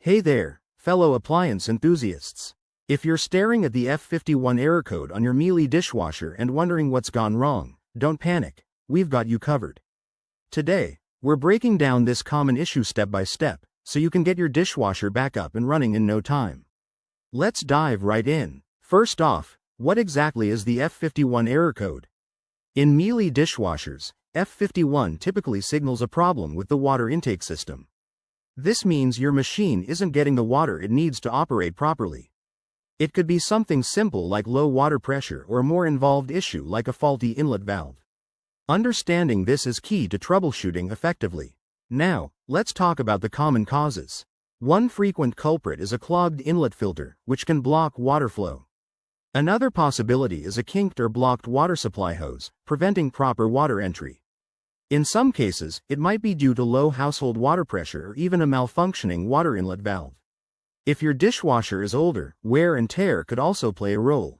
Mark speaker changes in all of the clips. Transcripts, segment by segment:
Speaker 1: Hey there, fellow appliance enthusiasts. If you're staring at the F51 error code on your Miele dishwasher and wondering what's gone wrong, don't panic, we've got you covered. Today, we're breaking down this common issue step by step, so you can get your dishwasher back up and running in no time. Let's dive right in. First off, what exactly is the F51 error code? In Miele dishwashers, F51 typically signals a problem with the water intake system. This means your machine isn't getting the water it needs to operate properly. It could be something simple like low water pressure or a more involved issue like a faulty inlet valve. Understanding this is key to troubleshooting effectively. Now, let's talk about the common causes. One frequent culprit is a clogged inlet filter, which can block water flow. Another possibility is a kinked or blocked water supply hose, preventing proper water entry. In some cases, it might be due to low household water pressure or even a malfunctioning water inlet valve. If your dishwasher is older, wear and tear could also play a role.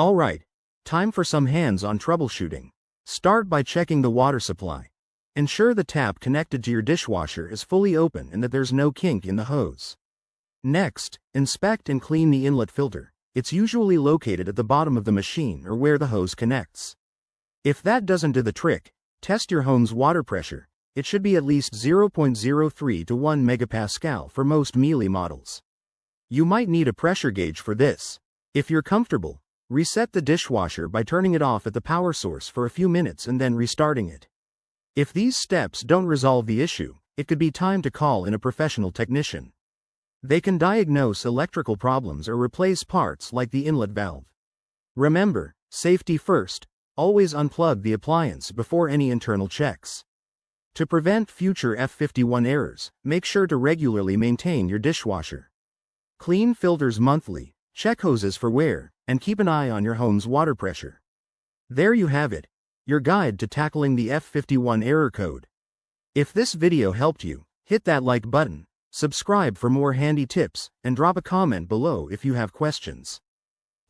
Speaker 1: Alright, time for some hands-on troubleshooting. Start by checking the water supply. Ensure the tap connected to your dishwasher is fully open and that there's no kink in the hose. Next, inspect and clean the inlet filter. It's usually located at the bottom of the machine or where the hose connects. If that doesn't do the trick, test your home's water pressure. It should be at least 0.03 to 1 megapascal for most Miele models. You might need a pressure gauge for this. If you're comfortable, reset the dishwasher by turning it off at the power source for a few minutes and then restarting it. If these steps don't resolve the issue, it could be time to call in a professional technician. They can diagnose electrical problems or replace parts like the inlet valve. Remember, safety first. Always unplug the appliance before any internal checks. To prevent future F51 errors, make sure to regularly maintain your dishwasher. Clean filters monthly, check hoses for wear, and keep an eye on your home's water pressure. There you have it, your guide to tackling the F51 error code. If this video helped you, hit that like button, subscribe for more handy tips, and drop a comment below if you have questions.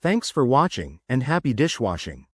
Speaker 1: Thanks for watching, and happy dishwashing.